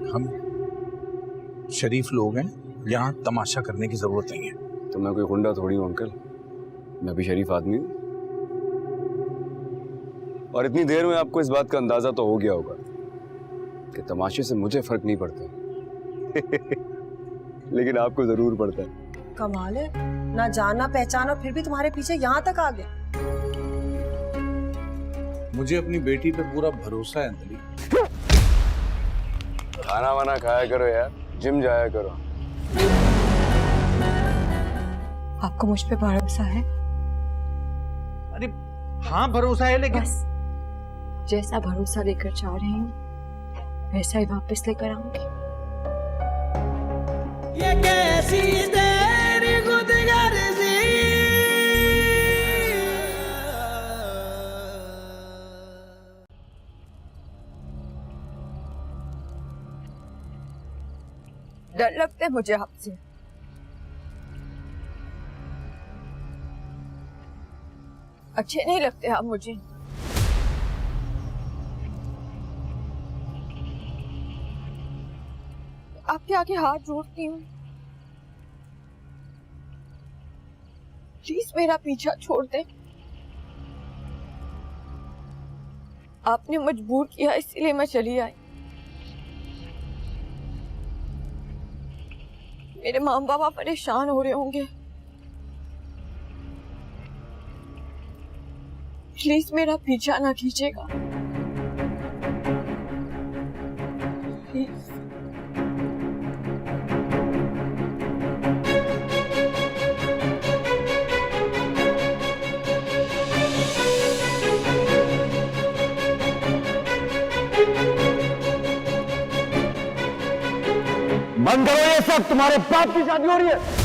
हम शरीफ लोग हैं, यहाँ तमाशा करने की जरूरत नहीं है। तो मैं कोई गुंडा थोड़ी हूँ अंकल, मैं भी शरीफ आदमी हूँ। और इतनी देर में आपको इस बात का अंदाजा तो हो गया होगा कि तमाशे से मुझे फर्क नहीं पड़ता लेकिन आपको जरूर पड़ता है। कमाल है, ना जाना पहचाना फिर भी तुम्हारे पीछे यहाँ तक आ गए। मुझे अपनी बेटी पे पूरा भरोसा है अंजलि। खाना वाना खाया करो यार, जिम जाया करो। आपको मुझ पे भरोसा है? अरे हाँ भरोसा है, लेकिन बस जैसा भरोसा लेकर जा रही हूँ वैसा ही वापस लेकर आऊंगी। ये कैसी तेरी खुदगर्जी, डर लगता है मुझे आपसे। अच्छे नहीं लगते आप मुझे। आपके आगे हाथ जोड़ती हूँ, प्लीज मेरा पीछा छोड़ दे। आपने मजबूर किया इसीलिए मैं चली आई। मेरे माँ बाप परेशान हो रहे होंगे, प्लीज मेरा पीछा ना कीजिएगा। प्लीज। बंद करो ये सब, तुम्हारे बाप की शादी हो रही है।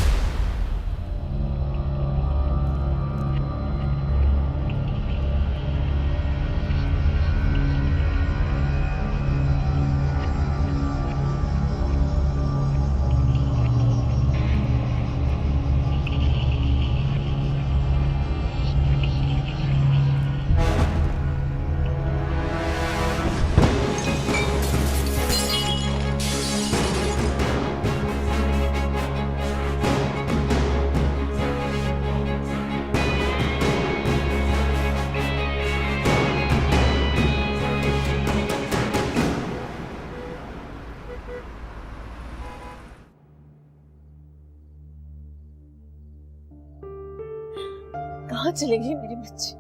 कहाँ चलेगी मेरी बच्ची?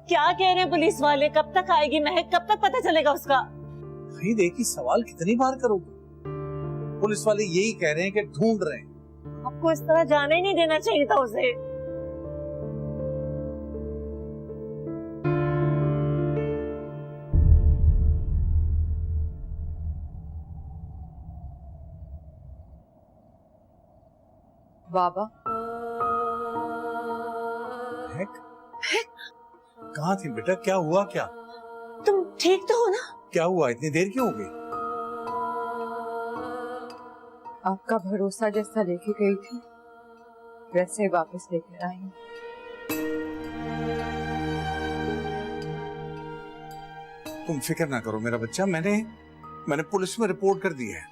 क्या कह रहे हैं पुलिस वाले? कब तक आएगी महक? कब तक पता चलेगा उसका? भाई देखिए, सवाल कितनी बार करोगे? पुलिस वाले यही कह रहे हैं कि ढूंढ रहे हैं। आपको इस तरह जाने ही नहीं देना चाहिए था उसे। बाबा कहाँ थी बेटा? क्या हुआ? क्या तुम ठीक तो हो ना? क्या हुआ? इतनी देर क्यों हो गई? आपका भरोसा जैसा लेके गई थी वैसे वापस लेकर आई हूँ। तुम फिक्र ना करो मेरा बच्चा, मैंने पुलिस में रिपोर्ट कर दी है।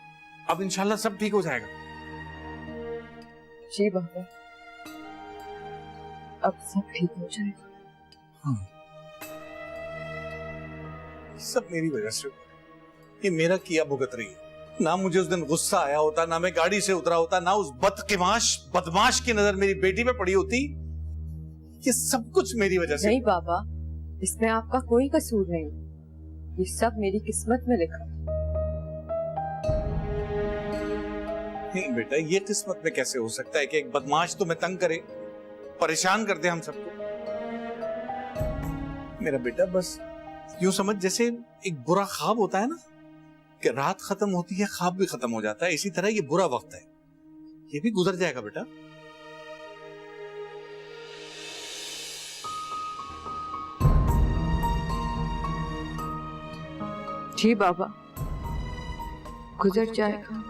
अब इंशाल्लाह सब ठीक हो जाएगा। जी बाबा, अब सब ठीक हो जाएगा। हाँ। सब मेरी वजह से, ये मेरा किया भुगत रही है। ना मुझे उस दिन गुस्सा आया होता, ना मैं गाड़ी से उतरा होता, ना उस बदमाश की नजर मेरी बेटी पे पड़ी होती। ये सब कुछ मेरी वजह से। नहीं बाबा, इसमें आपका कोई कसूर नहीं, ये सब मेरी किस्मत में लिखा। नहीं बेटा, ये किस्मत में कैसे हो सकता है कि एक बदमाश तुम्हें तंग करे, परेशान कर दे हम सबको। मेरा बेटा बस यूं समझ जैसे एक बुरा ख्वाब होता है ना, कि रात खत्म होती है ख्वाब भी खत्म हो जाता है, इसी तरह ये बुरा वक्त है, ये भी गुजर जाएगा बेटा। जी बाबा, गुजर जाएगा।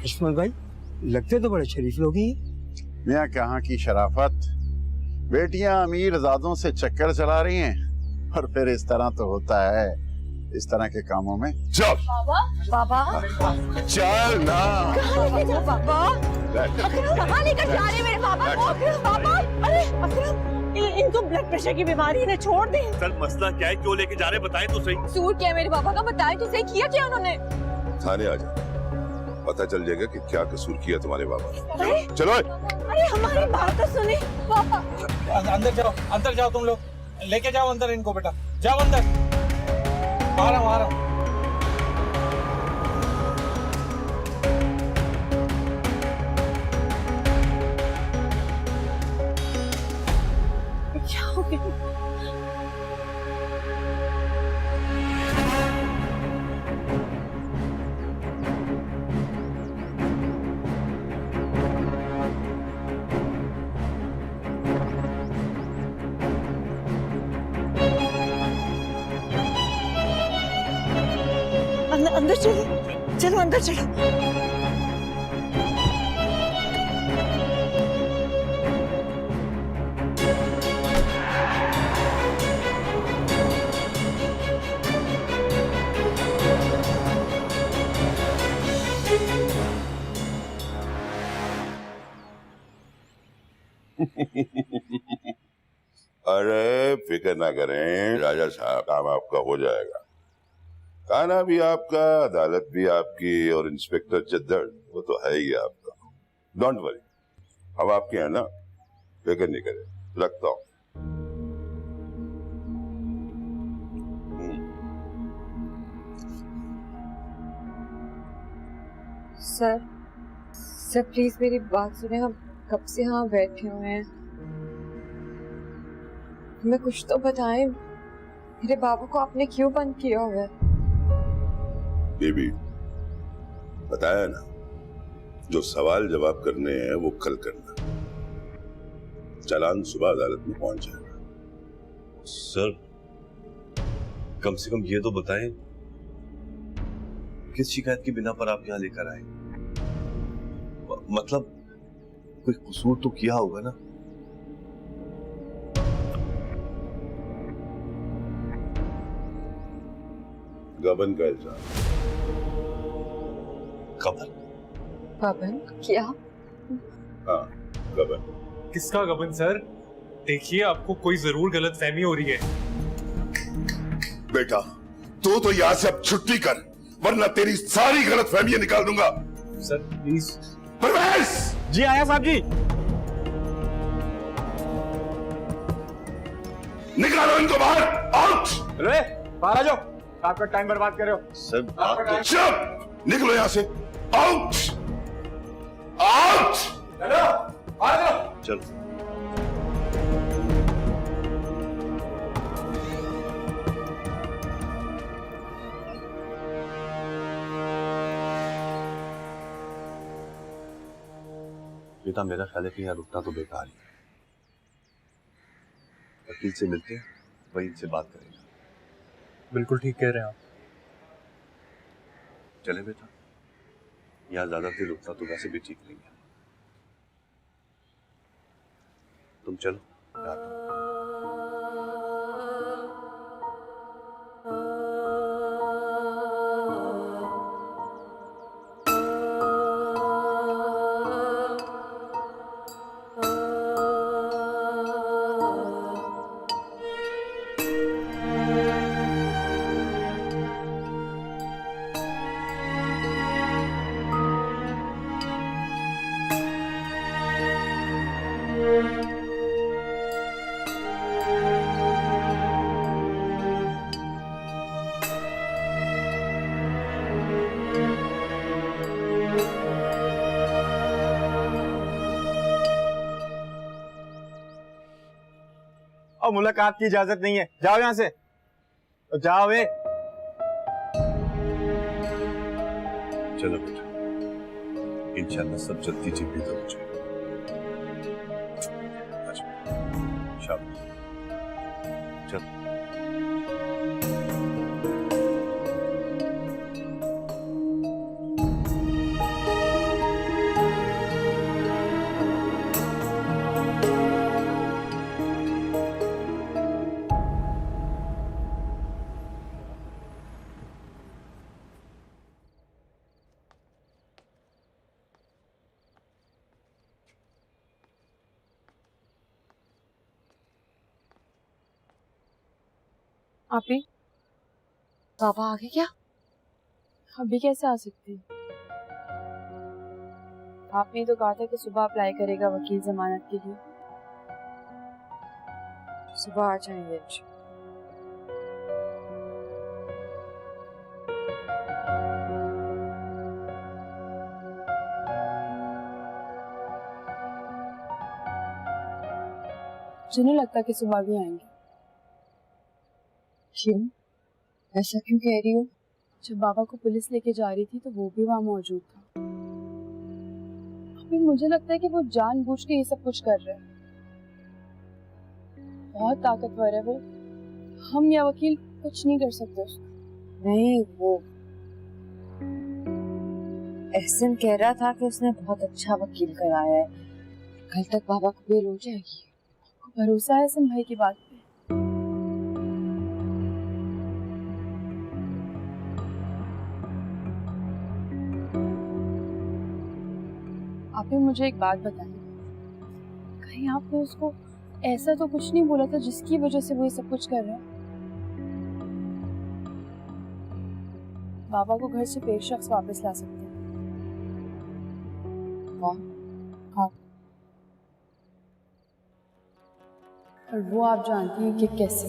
इस्माइल भाई लगते तो बड़े शरीफ लोग ही हैं। मियाँ कहाँ की शराफत, बेटियां अमीर ज़ादों से चक्कर चला रही हैं और फिर इस तरह तो होता है इस तरह के कामों में। चल बाबा चल ना। कहाँ लेके जा बाबा? अकरम कहाँ लेकर जा रहे हैं मेरे बाबा को? अकरम बाबा, अरे अकरम इनको ब्लड प्रेशर की बीमारी है, छोड़ दे। सर मसला क्या है, क्यों लेके जा रहे हैं, बताएं तो सही। कसूर क्या है मेरे बाबा का? बताएं तो सही, किया क्या उन्होंने? थाने आ जा, पता चल जाएगा कि क्या कसूर किया तुम्हारे बाबा ने। चलो। अरे हमारी बात तो सुने पापा। अंदर जाओ तुम लोग, लेके जाओ अंदर इनको बेटा, जाओ अंदर। आ रहा हूँ। क्या हो गया? अंदर चलो, चलो अंदर चलो। अरे फिक्र ना करें राजा साहब, काम आपका हो जाएगा। खाना भी आपका, अदालत भी आपकी, और इंस्पेक्टर चद्दर वो तो है ही आपका। डोंट वरी, अब आपके हैं ना, फिक्र नहीं करें, रखता हूं। सर प्लीज मेरी बात सुने, हम कब से यहाँ बैठे हुए हैं, हमें कुछ तो बताएं, मेरे बाबू को आपने क्यों बंद किया हुआ है? बेबी बताया ना, जो सवाल जवाब करने हैं वो कल करना, चालान सुबह अदालत में पहुंच जाएगा। सर कम से कम ये तो बताएं, किस शिकायत की बिना पर आप यहाँ लेकर आए? मतलब कोई कसूर तो किया होगा ना? गबन का इल्जाम। गबन? गबन? क्या? हाँ गबन। किसका गबन सर? देखिए आपको कोई जरूर गलत फहमी हो रही है। बेटा तू तो यहाँ से अब छुट्टी कर, वरना तेरी सारी गलत फहमियां निकाल दूंगा। Sir please. परवेज! जी आया साहब जी। निकालो इनको बाहर, आउट! अरे बाहर आ जाओ, आपका टाइम बर्बाद कर रहे हो। सर बात तो चुप! निकलो यहाँ से, आउट! आउट! चलो आ जाओ। चलो। बेटा मेरा ख्याल है कि यहाँ रुकना तो बेकार ही है। वकील से मिलते हैं, वही इनसे बात करेंगे। बिल्कुल ठीक कह रहे हैं आप। चले बेटा, यहाँ ज्यादा देर रुकना तो वैसे भी ठीक नहीं है। तुम चलो, मैं आता हूं। और मुलाकात की इजाजत नहीं है, जाओ यहाँ से। तो जाओ वे। चलो बेटा, इंशाल्लाह सब जल्दी जी बेहतर हो जाएगा। अच्छा, शाबाश। चलो। आप ही पापा आ गए क्या? अभी कैसे आ सकती है? आपने तो कहा था कि सुबह अप्लाई करेगा वकील जमानत के लिए। सुबह आ जाएंगे। मुझे नहीं लगता कि सुबह भी आएंगे। क्यों? ऐसा क्यों कह रही हो? जब बाबा को पुलिस लेके जा रही थी तो वो भी वहां मौजूद था। अभी मुझे लगता है कि वो जानबूझ के ये सब कुछ कर रहा है। बहुत ताकतवर है वो, हम या वकील कुछ नहीं कर सकते उसको। नहीं, वो एहसन कह रहा था कि उसने बहुत अच्छा वकील कराया है, कल तक बाबा को बेल हो जाएगी। भरोसा है एहसन भाई की बात पे? आप ही मुझे एक बात बताएं, कहीं आपने उसको ऐसा तो कुछ नहीं बोला था जिसकी वजह से वो ये सब कुछ कर रहा है? बाबा को घर से एक शख्स वापस ला सकते हैं। हाँ, और वो आप जानती हैं कि कैसे।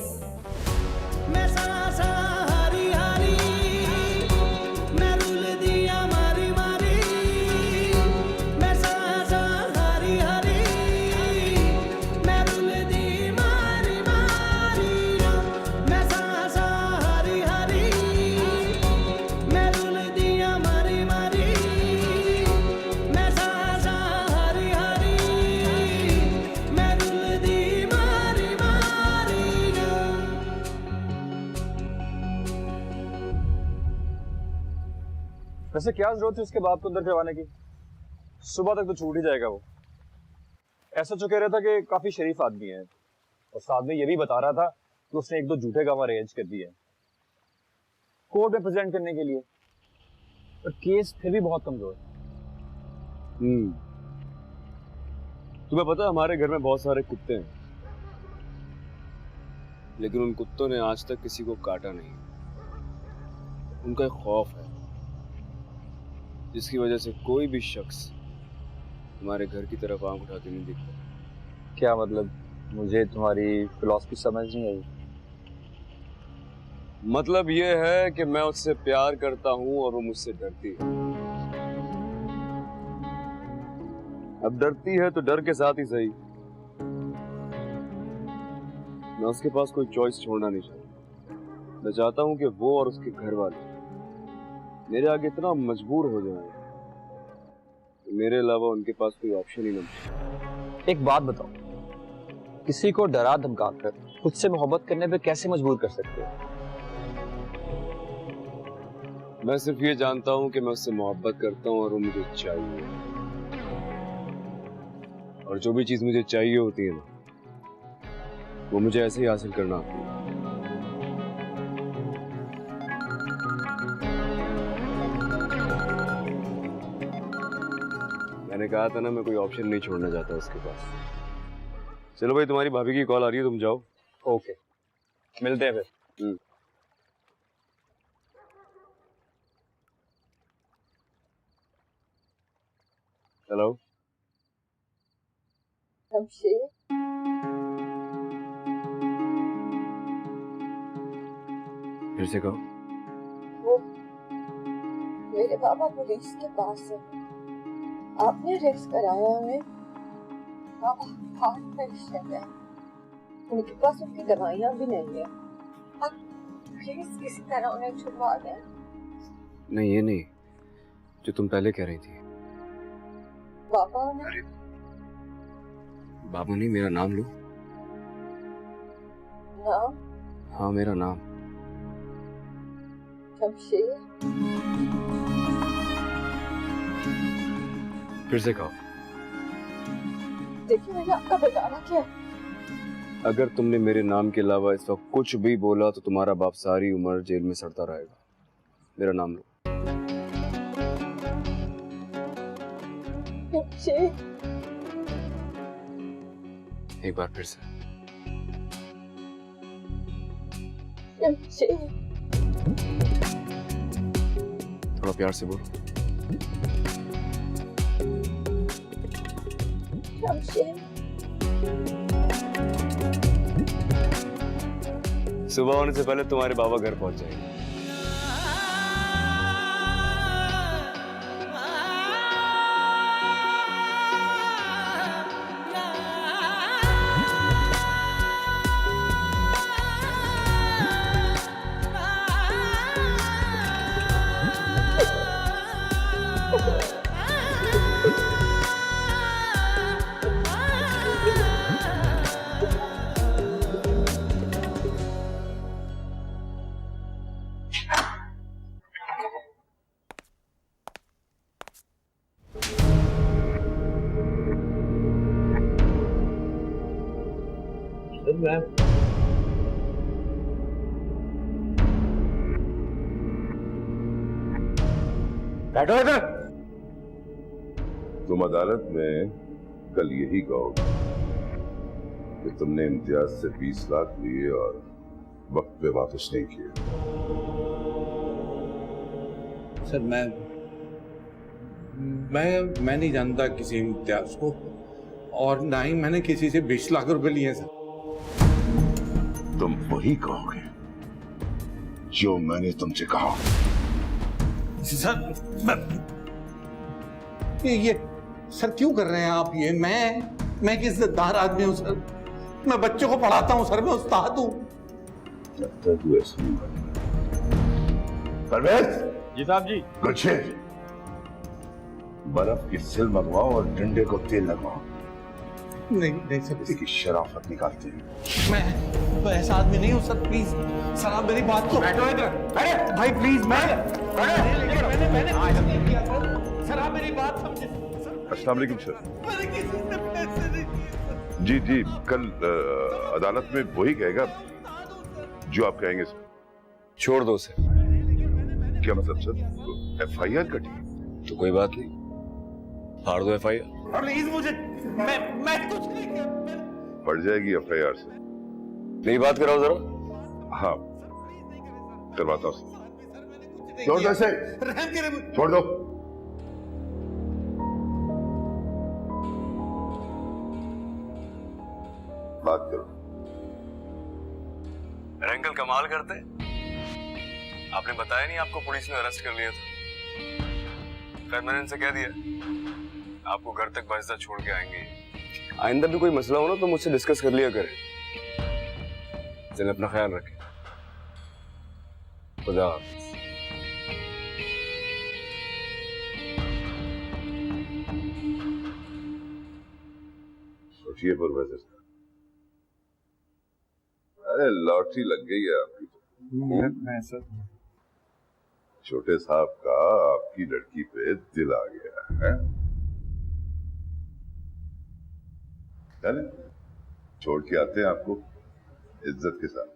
मैं सासा हारी हारी, मैं रुल दिया मारी मारी, मैं सासा हारी हारी, मैं रुल दी मारी मारी, मैं सासा हारी हारी, मैं रुल दिया मारी मारी, मैं सासा हारी हारी, मैं रुल दी मारी मारी। वैसे क्या जरूरत है उसके बाप को अंदर करवाने की? सुबह तक तो छूट ही जाएगा वो। ऐसा जो कह रहा था कि काफी शरीफ आदमी है, और साथ में ये भी बता रहा था कि उसने एक दो झूठे काम अरेंज कर दिए कोर्ट में प्रेजेंट करने के लिए, पर केस फिर भी बहुत कमजोर है। तुम्हें पता है हमारे घर में बहुत सारे कुत्ते हैं, लेकिन उन कुत्तों ने आज तक किसी को काटा नहीं। उनका एक खौफ है जिसकी वजह से कोई भी शख्स हमारे घर की तरफ आंख उठा के नहीं दिखता। क्या मतलब? मुझे तुम्हारी फिलॉसफी समझ नहीं आई। मतलब ये है कि मैं उससे प्यार करता हूं और वो मुझसे डरती है। अब डरती है तो डर के साथ ही सही, मैं उसके पास कोई चॉइस छोड़ना नहीं चाहता। मैं चाहता हूं कि वो और उसके घर वाले मेरे आगे इतना मजबूर हो जाए कि मेरे अलावा उनके पास कोई ऑप्शन ही ना बचे। एक बात बताओ, किसी को डरा धमकाकर खुद से मोहब्बत करने पे कैसे मजबूर कर सकते हो? मैं सिर्फ ये जानता हूं कि मैं उससे मोहब्बत करता हूं और वो मुझे चाहिए, और जो भी चीज मुझे चाहिए होती है ना, वो मुझे ऐसे ही हासिल करना आती है। मैंने कहा था ना, मैं कोई ऑप्शन नहीं छोड़ना चाहता उसके पास। चलो भाई, तुम्हारी भाभी की कॉल आ रही है, तुम जाओ। ओके, मिलते हैं फिर। हेलो, फिर से कहो। वो मेरे पापा पुलिस के पास है, आपने अरेस्ट कराया उन्हें। पापा हार्ट पेशेंट है, उनके पास उनकी दवाइयाँ भी नहीं है। आप प्लीज किसी तरह उन्हें छुड़वा दें। नहीं, ये नहीं जो तुम पहले कह रही थी। पापा ने बाबू नहीं, मेरा नाम लो। नाम? हाँ, मेरा नाम। शमशेर। फिर से कहो। देखिए, मैंने आपका बताना क्या है। अगर तुमने मेरे नाम के अलावा इस वक्त कुछ भी बोला तो तुम्हारा बाप सारी उम्र जेल में सड़ता रहेगा। मेरा नाम लो। शमशेर। एक बार फिर से। शमशेर, थोड़ा प्यार से बोलो। शमशेर, सुबह होने से पहले तुम्हारे बाबा घर पहुंच जाएंगे। बैठो इधर। तुम अदालत में कल यही कहोगे कि तुमने इम्तियाज से 20 लाख लिए और वक्त पे वापस नहीं किए। सर मैं नहीं जानता किसी इम्तियाज को, और ना ही मैंने किसी से 20 लाख रुपए लिए सर। तुम वही कहोगे जो मैंने तुमसे कहा। सर ये सर क्यों कर रहे हैं आप ये? मैं किस इज्जतदार आदमी हूँ सर, मैं बच्चों को पढ़ाता हूँ सर, मैं उस्ताद हूँ। परवेज जी साहब जी। गुच्छे बर्फ की सिल मंगवाओ और डंडे को तेल लगवाओ। नहीं सर, इसकी शराफत निकालते हैं। मैं ऐसा आदमी नहीं हूँ सर, प्लीज सर आप मेरी बात को। बैठो इधर। अरे भाई प्लीज, मैंने सर आप मेरी बात समझे। अस्सलाम वालेकुम सर। मैंने किसी से पैसे नहीं किए। जी जी, कल अदालत में वही कहेगा जो आप कहेंगे सर। छोड़ दो उसे। क्या मतलब सर? FIR कटी तो कोई बात नहीं, फाड़ दो FIR। प्लीज मुझे, मैं कुछ नहीं किया। पड़ जाएगी FIR से। मेरी बात कराओ जरा। हाँ करवाता हूँ। छोड़ दो इसे, छोड़ दो। बात करो। अंकल कमाल करते, आपने बताया नहीं आपको पुलिस ने अरेस्ट कर लिया था। फिर मैंने इनसे कह दिया आपको घर तक बाइज्जत छोड़ के आएंगे। आइंदा भी कोई मसला हो ना तो मुझसे डिस्कस कर लिया करें। चलिए अपना ख्याल रखें। खुदा हाफिज। सोचिए परवेज साहब, अरे लॉटरी लग गई है आपकी तो। मैं सर छोटे साहब का आपकी लड़की पे दिल आ गया है। चले छोड़ के आते हैं आपको इज्जत के साथ।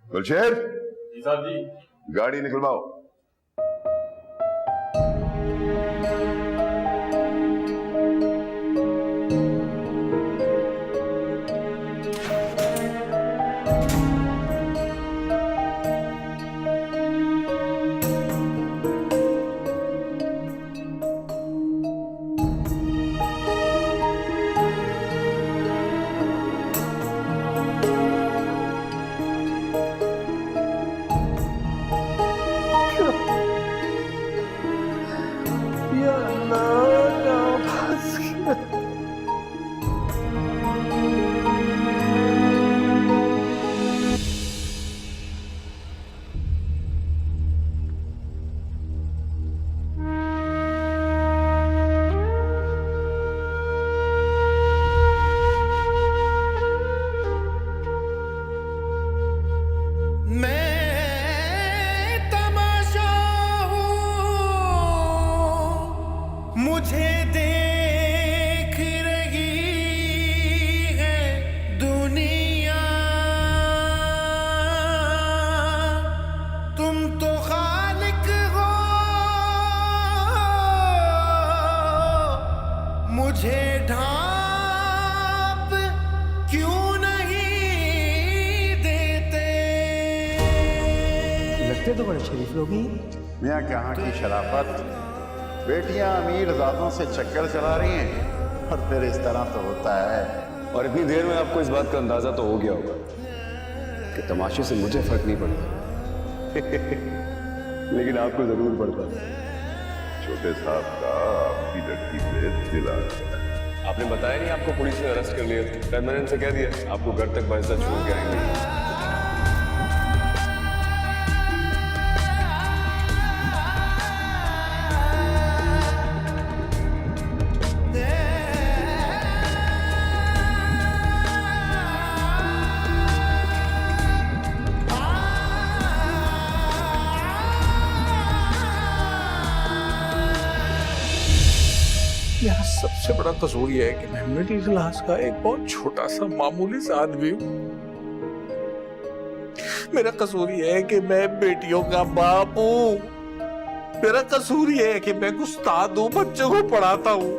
गुलशेर जी साहब जी। गाड़ी निकलवाओ। दिखते तो बड़े शरीफ लोग ही हैं। मियाँ कहाँ की शराफत, बेटियां अमीर ज़ादों से चक्कर चला रही हैं और फिर इस तरह तो होता है। और इतनी देर में आपको इस बात का अंदाजा तो हो गया होगा कि तमाशे से मुझे फर्क नहीं पड़ता लेकिन आपको जरूर पड़ता है। छोटे साहब का आपकी लड़की पे दिल आ गया। आपने बताया नहीं आपको पुलिस ने अरेस्ट कर लिया? फिर मैंने इनसे कह दिया आपको घर तक बाइज्जत छोड़ के आएंगे। मेरा सबसे बड़ा कसूर यह है कि मैं मिडिल क्लास का एक बहुत छोटा सा मामूली सा आदमी हूँ। मेरा कसूर यह है कि मैं बेटियों का बाप हूँ। मेरा कसूर यह है कि मैं उस्ताद हूँ, बच्चों को पढ़ाता हूँ।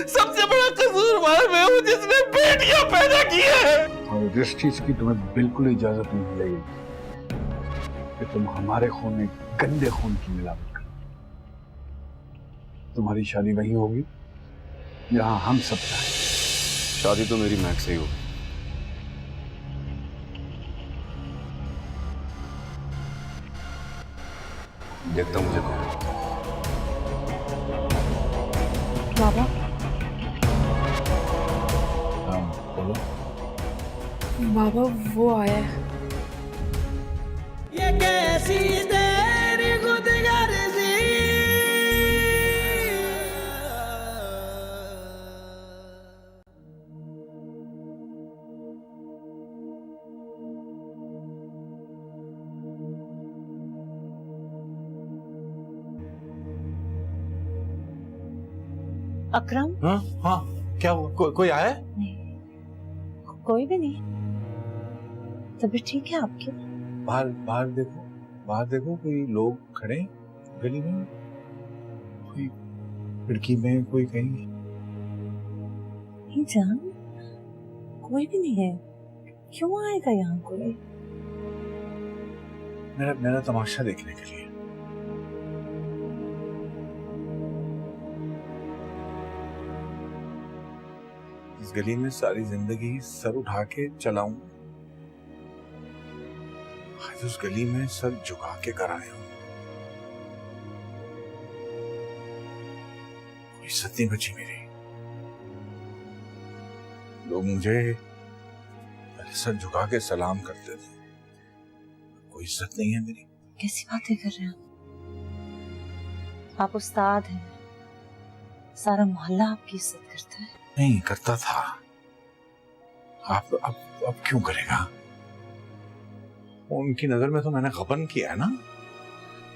सबसे बड़ा कसूर मैं हूँ जिसने बेटियां पैदा की है। और इस चीज की तुम्हें बिल्कुल इजाजत नहीं मिलेगी कि तुम हमारे खून में गंदे खून की मिलावट करो। तुम्हारी शादी वही होगी जहां हम सब चाहें। शादी तो मेरी मैक से ही होगी। देखता हूं मुझे कौन। बाबा बोलो। बाबा वो आया है। ये कैसी तेरी खुदगर्जी, अकरम? हाँ हाँ, क्या हुआ? कोई आया है? नहीं, कोई भी नहीं। तबीयत ठीक है आपकी? बाहर बाहर देखो कोई लोग खड़े गली में, कोई खिड़की में, कोई कहीं। नहीं जान, कोई भी नहीं है। क्यों आएगा यहाँ कोई? मेरा तमाशा देखने के लिए। इस गली में सारी जिंदगी सर उठा के चलाऊं, आज उस गली में सर झुका के कर आया हूं। कोई इज्जत नहीं बची मेरी। लोग मुझे पहले सर झुका के सलाम करते थे, कोई इज्जत नहीं है मेरी। कैसी बातें कर रहे हैं आप? उस्ताद हैं, सारा मोहल्ला आपकी इज्जत करता है। नहीं करता था, अब क्यों करेगा? उनकी नजर में तो मैंने गबन किया है ना,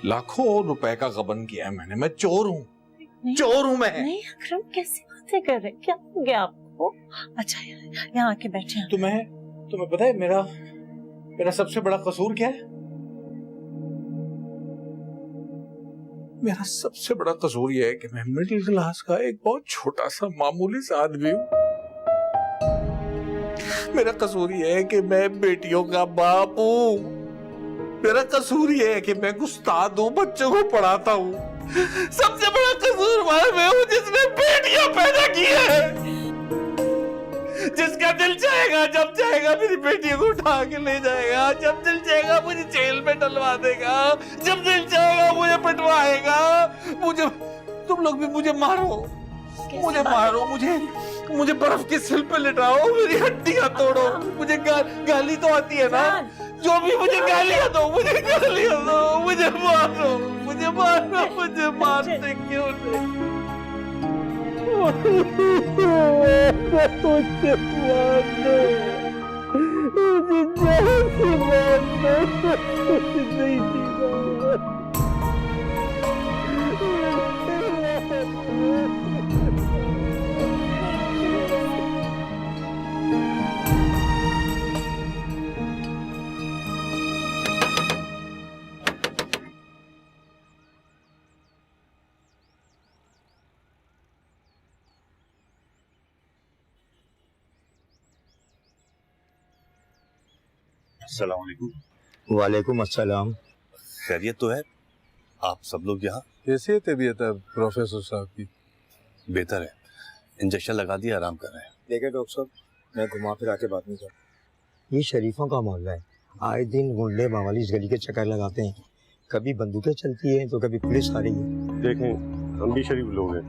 लाखों रुपए का गबन किया है मैंने। मैं चोर हूँ, चोर हूँ मैं। नहीं अकरम, कैसी बातें कर रहे हैं? क्या हो गया आपको? अच्छा यहाँ आके बैठे हैं। तुम्हें पता है मेरा सबसे बड़ा कसूर क्या है? मेरा सबसे बड़ा कसूर यह है कि मैं मिडिल क्लास का एक बहुत छोटा सा मामूली सा आदमी हूँ। मेरा कसूर यह है कि मैं बेटियों का बाप हूँ। मेरा कसूर यह है कि मैं उस्ताद हूँ, बच्चों को पढ़ाता हूँ। सबसे बड़ा कसूर मैं हूँ जिसने बेटियां पैदा की है। जिसका दिल चाहेगा, जब चाहेगा मेरी बेटियों को उठा के ले जाएगा, जब दिल चाहेगा मुझे जेल में डलवा देगा, जब दिल चाहेगा मुझे पिटवाएगा। तुम लोग भी मुझे मारो, मुझे बर्फ की सिल पे लिटाओ, मेरी हड्डियां तोड़ो, मुझे गाली तो आती है ना, जो भी मुझे गालियां दो, मुझे मारते क्यों नहीं? अस्सलाम वालेकुम। वालेकुम अस्सलाम। खैरियत तो है? आप सब लोग यहाँ? कैसी है तबीयत है प्रोफेसर साहब की? बेहतर है, इंजेक्शन लगा दिया, आराम कर रहे हैं। देखिए डॉक्टर साहब, मैं घुमा फिरा के बात नहीं करता। ये शरीफों का मोहल्ला है, आए दिन गुंडे मावाली इस गली के चक्कर लगाते हैं। कभी बंदूकें चलती हैं तो कभी पुलिस आ रही है। देखें, हम भी शरीफ लोग हैं,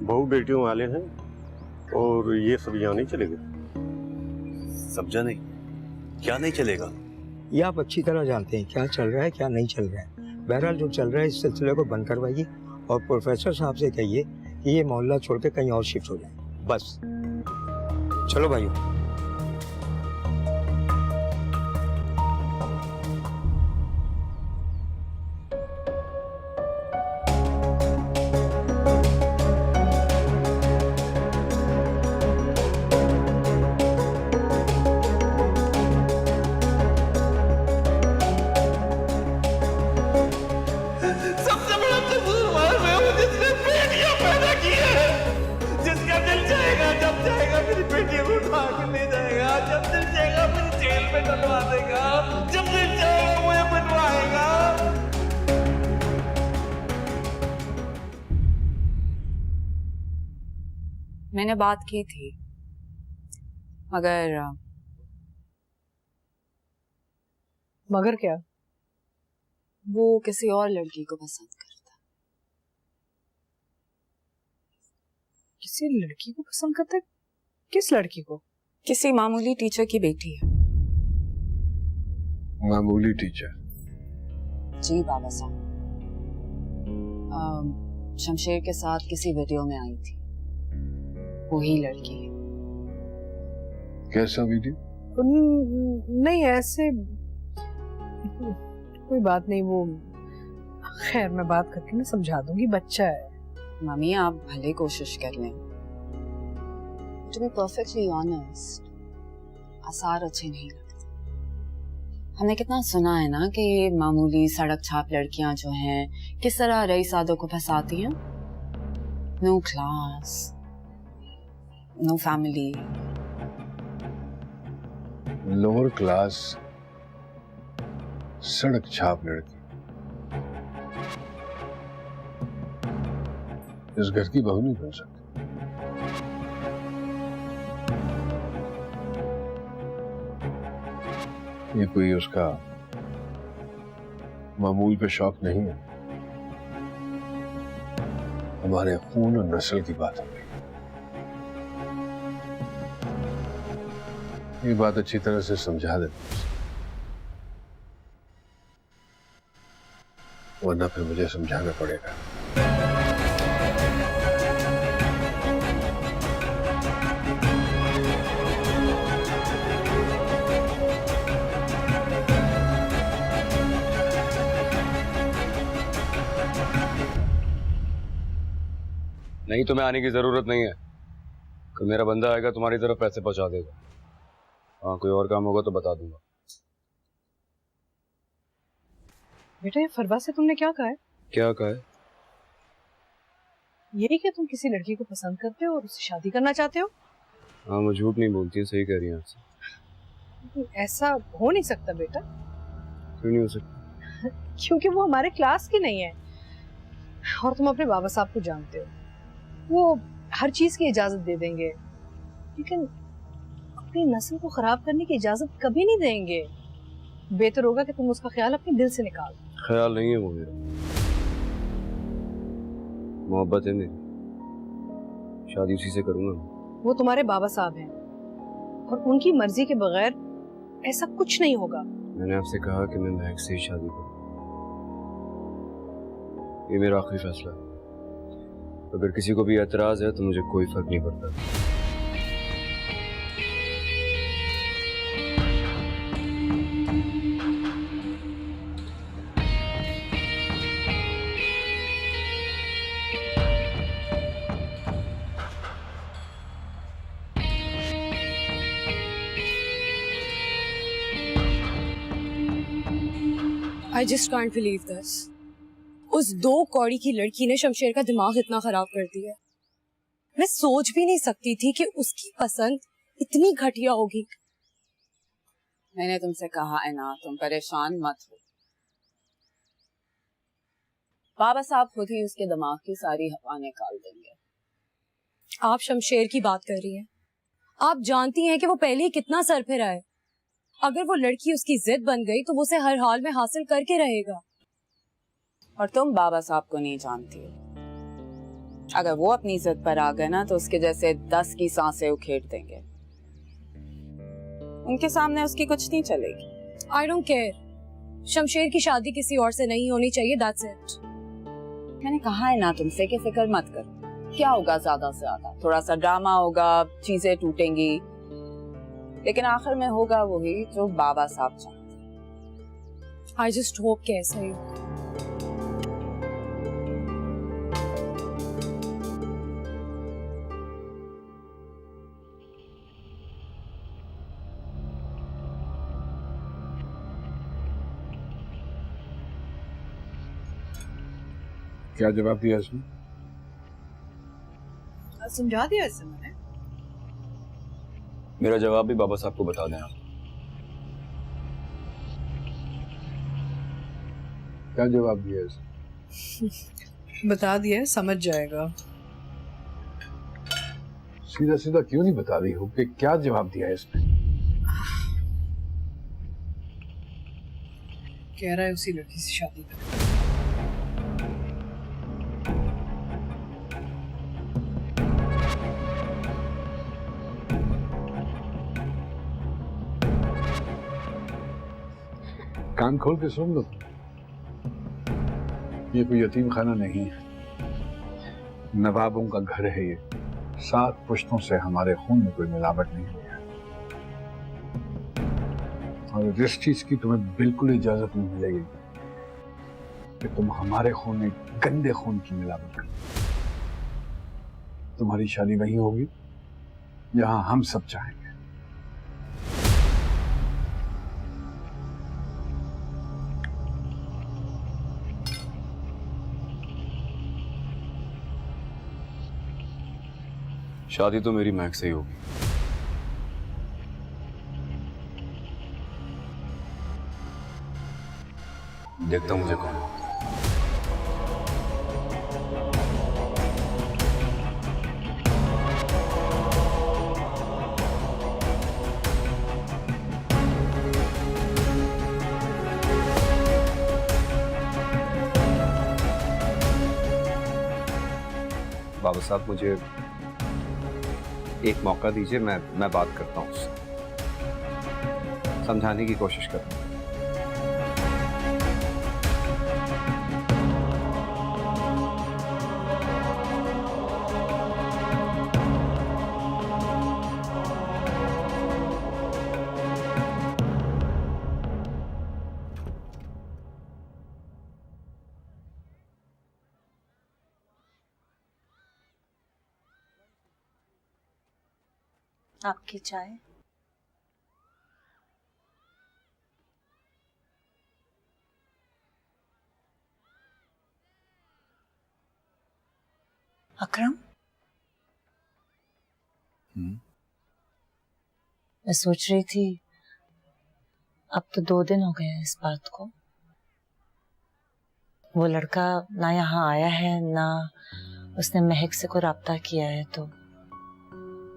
बहू बेटियों वाले हैं, और ये सब यहाँ नहीं चलेगा। समझा नहीं, क्या नहीं चलेगा? ये आप अच्छी तरह जानते हैं क्या चल रहा है क्या नहीं चल रहा है। बहरहाल जो चल रहा है इस सिलसिले को बंद करवाइए और प्रोफेसर साहब से कहिए कि ये मोहल्ला छोड़ के कहीं और शिफ्ट हो जाए, बस। चलो भाइयों। सबसे बड़ा कसूरवार मैं हूँ जिसने बेटियां पैदा की है। जिसका दिल चाहेगा जब चाहेगा मेरी बेटियों को उठा के ले जाएगा, जब दिल चाहेगा मुझे जेल में डलवा देगा, जब दिल चाहेगा मुझे बनवाएगा। मैंने बात की थी, मगर क्या? वो किसी और लड़की को पसंद करता। किसी लड़की को पसंद करता है? किस लड़की को? किसी मामूली टीचर की बेटी है। मामूली टीचर? जी बाबा साहब, शमशेर के साथ किसी वीडियो में आई थी, वही लड़की है। कैसा वीडियो? नहीं ऐसे कोई बात नहीं, वो खैर मैं बात करके ना समझा दूंगी, बच्चा है। मम्मी आप भले कोशिश कर लें। टू बी परफेक्टली ऑनेस्ट, आसार अच्छे नहीं लगते। हमने कितना सुना है ना कि ये मामूली सड़क छाप लड़कियां जो हैं किस तरह रईसादों को फंसाती हैं। No class, no family, lower class सड़क छाप लड़की इस घर की बहू नहीं बन सकती। ये कोई उसका मामूल पे शौक नहीं है, हमारे खून और नस्ल की बात हो गई। ये बात अच्छी तरह से समझा देते, वरना फिर मुझे समझाना पड़ेगा। नहीं तुम्हें आने की जरूरत नहीं है, कल मेरा बंदा आएगा तुम्हारी तरफ पैसे पहुंचा देगा। हाँ कोई और काम होगा तो बता दूंगा। बेटा ये फरवा से तुमने क्या कहा है? क्या कहा है? यही कि तुम किसी लड़की को पसंद करते हो और उससे शादी करना चाहते हो? हाँ वो झूठ नहीं बोलती है, सही कह रही है आपसे। ऐसा हो नहीं सकता बेटा। क्यों नहीं हो सकता? क्योंकि वो हमारे क्लास की नहीं है और तुम अपने बाबा साहब को जानते हो, वो हर चीज की इजाजत दे देंगे, लेकिन अपनी नस्ल को खराब करने की इजाजत कभी नहीं देंगे। बेहतर होगा कि तुम उसका ख्याल अपने दिल से निकाल। ख्याल नहीं है वो मेरा, मोहब्बत है मेरी, शादी उसी से करूंगा। वो तुम्हारे बाबा साहब हैं और उनकी मर्जी के बगैर ऐसा कुछ नहीं होगा। मैंने आपसे कहा कि मैं महक से ही शादी करूं, ये मेरा आखिरी फैसला है। अगर किसी को भी एतराज है तो मुझे कोई फर्क नहीं पड़ता। I just can't believe this. उस 2 कौड़ी की लड़की ने शमशेर का दिमाग इतना खराब कर दिया। मैं सोच भी नहीं सकती थी कि उसकी पसंद इतनी घटिया होगी। मैंने तुमसे कहा है ना, तुम परेशान मत हो। बाबा साहब खुद ही उसके दिमाग की सारी हवा निकाल देंगे। आप शमशेर की बात कर रही हैं। आप जानती हैं कि वो पहले ही कितना सरफिरा है। अगर वो लड़की उसकी जिद बन गई तो वो उसे हर हाल में हासिल करके रहेगा। और तुम बाबा साहब को नहीं जानती हो। अगर वो अपनी जिद पर आ गए ना तो उसके जैसे 10 की सांसें उखेड़ देंगे। उनके सामने उसकी कुछ नहीं चलेगी। I don't care. शमशेर की शादी किसी और से नहीं होनी चाहिए, दैट्स इट। मैंने कहा है ना तुमसे कि फिक्र मत करो। क्या होगा ज्यादा से ज्यादा, थोड़ा सा ड्रामा होगा, चीजें टूटेंगी, लेकिन आखिर में होगा वही जो बाबा साहब चाहते। आई जस्ट होप कि ऐसा ही हो। क्या जवाब दिया इसने? समझा दिया इससे मैंने। मेरा जवाब भी बाबा साहब को बता देना। क्या जवाब दिया इसने? बता दिया, समझ जाएगा। सीधा सीधा क्यों नहीं बता रही हो कि क्या जवाब दिया है इसने? कह रहा है उसी लड़की से शादी कर। कान खोल के सुन लो, ये कोई यतीम खाना नहीं है, नवाबों का घर है ये। 7 पुश्तों से हमारे खून में कोई मिलावट नहीं हुई है, और जिस चीज की तुम्हें बिल्कुल इजाजत नहीं मिलेगी कि तुम हमारे खून में गंदे खून की मिलावट करो। तुम्हारी शादी वहीं होगी जहां हम सब चाहेंगे। शादी तो मेरी महक से ही होगी। देखता मुझे कौन। बाबा साहब मुझे एक मौका दीजिए, मैं बात करता हूँ उससे, समझाने की कोशिश करता हूँ। आपकी चाय। अकरम, मैं सोच रही थी अब तो 2 दिन हो गए हैं इस बात को। वो लड़का ना यहाँ आया है, ना उसने महक से कोई राब्ता किया है, तो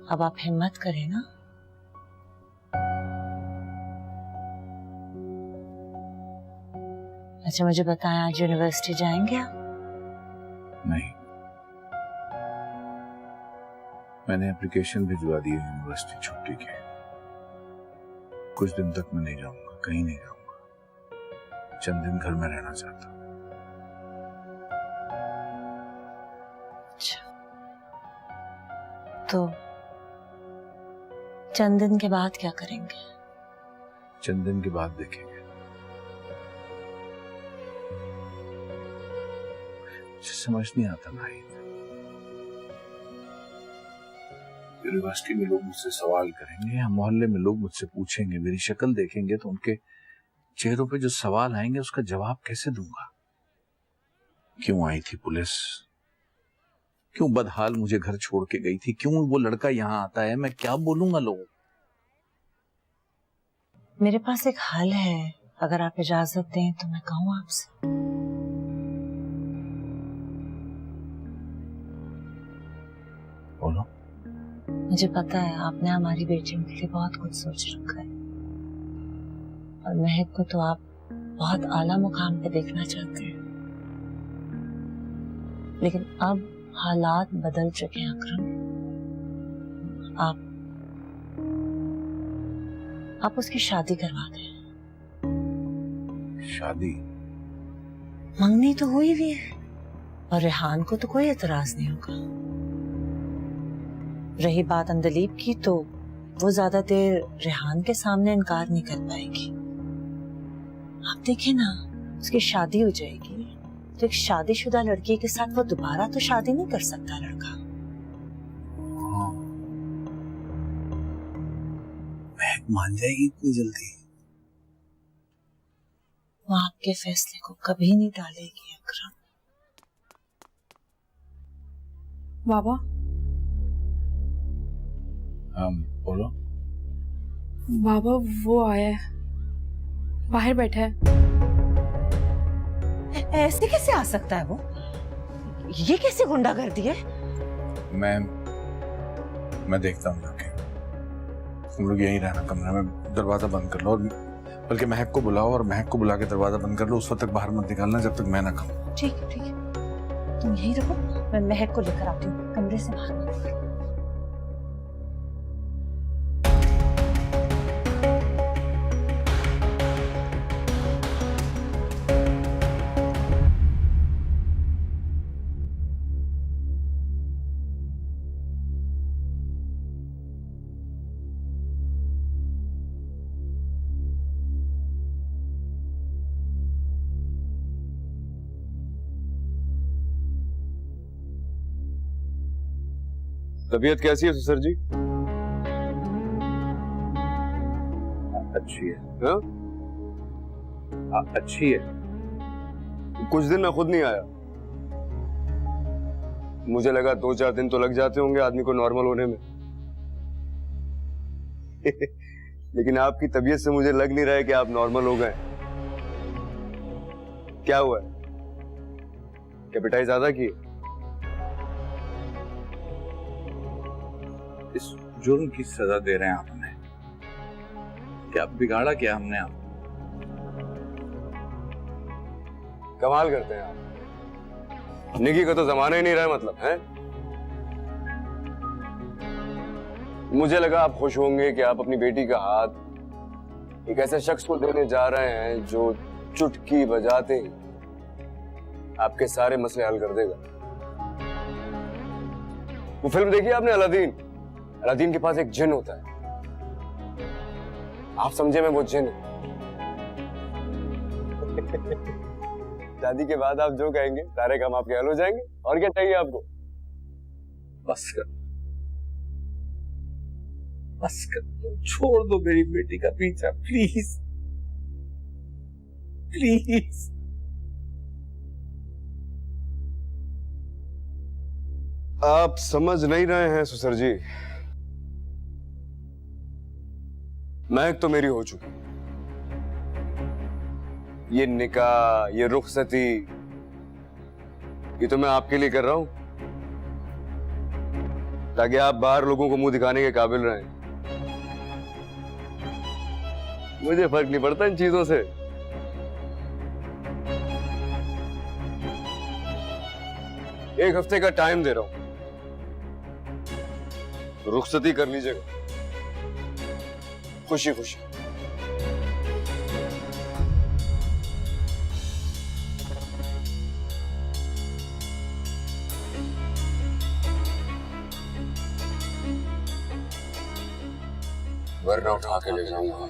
अब आप हिम्मत करें ना। अच्छा मुझे बताएं, आज यूनिवर्सिटी जाएंगे आप? नहीं, मैंने एप्लीकेशन भिजवा दी है यूनिवर्सिटी छुट्टी के। कुछ दिन तक मैं नहीं जाऊंगा, कहीं नहीं जाऊंगा। चंद दिन घर में रहना चाहता हूँ। अच्छा, तो चंद दिन के बाद क्या करेंगे? चंद दिन के बाद देखेंगे। मुझे समझ नहीं आता भाई, यूनिवर्सिटी में लोग मुझसे सवाल करेंगे या मोहल्ले में लोग मुझसे पूछेंगे, मेरी शक्ल देखेंगे तो उनके चेहरों पे जो सवाल आएंगे उसका जवाब कैसे दूंगा? क्यों आई थी पुलिस? क्यों बदहाल मुझे घर छोड़ के गई थी? क्यों वो लड़का यहाँ आता है? मैं क्या बोलूंगा लोगों को? मेरे पास एक हल है, अगर आप इजाजत दें तो मैं कहूँ आपसे। मुझे पता है आपने हमारी बेटियों के लिए बहुत कुछ सोच रखा है और महक को तो आप बहुत आला मुकाम पे देखना चाहते हैं, लेकिन अब हालात बदल चुके हैं अकरम। आप उसकी शादी करवा दें। शादी? मंगनी तो हुई भी है और रेहान को तो कोई एतराज नहीं होगा। रही बात अंदलीब की, तो वो ज्यादा देर रेहान के सामने इनकार नहीं कर पाएगी। आप देखें ना, उसकी शादी हो जाएगी तो एक शादीशुदा लड़की के साथ वो दोबारा तो शादी नहीं कर सकता लड़का। महक मान जाएगी इतनी जल्दी? वो आपके फैसले को कभी नहीं टालेगी अकरम। बाबा। बोलो। बाबा वो आया है, बाहर बैठा है। ऐसे कैसे आ सकता है वो? ये कैसे गुंडागर्दी है? मैं देखता हूँ जाके। तुम लोग यहीं रहना कमरे में, दरवाजा बंद कर लो और बल्कि महक को बुलाओ और महक को बुला के दरवाजा बंद कर लो। उस वक्त तक बाहर मत निकालना जब तक मैं ना कहूँ। ठीक है, तुम यहीं रहो, मैं महक को लेकर आती हूँ। कमरे से बाहर मत निकलो। तबीयत कैसी है ससुर जी? अच्छी है। हाँ? अच्छी है। कुछ दिन मैं खुद नहीं आया, मुझे लगा 2-4 दिन तो लग जाते होंगे आदमी को नॉर्मल होने में। लेकिन आपकी तबीयत से मुझे लग नहीं रहा है कि आप नॉर्मल हो गए। क्या हुआ है? क्या पिटाई ज्यादा की? इस जुर्म की सजा दे रहे हैं आप हमें? क्या बिगाड़ा क्या हमने आप? कमाल करते हैं आप, निकी का तो जमाना ही नहीं रहा मतलब है। मुझे लगा आप खुश होंगे कि आप अपनी बेटी का हाथ एक ऐसे शख्स को देने जा रहे हैं जो चुटकी बजाते ही आपके सारे मसले हल कर देगा। वो फिल्म देखी आपने अलादीन? अलादीन के पास एक जिन होता है, आप समझे मैं वो जिन। शादी के बाद आप जो कहेंगे सारे काम आपके हल हो जाएंगे। और क्या चाहिए आपको? बस कर, बस कर, छोड़ दो मेरी बेटी का पीछा प्लीज, प्लीज। आप समझ नहीं रहे हैं ससुर जी, महक तो मेरी हो चुकी। ये निकाह, ये रुखसती, ये तो मैं आपके लिए कर रहा हूं ताकि आप बाहर लोगों को मुंह दिखाने के काबिल रहें। मुझे फर्क नहीं पड़ता इन चीजों से। एक हफ्ते का टाइम दे रहा हूं, रुखसती कर लीजिएगा खुशी खुशी। वरना उठा के ले जाऊंगा।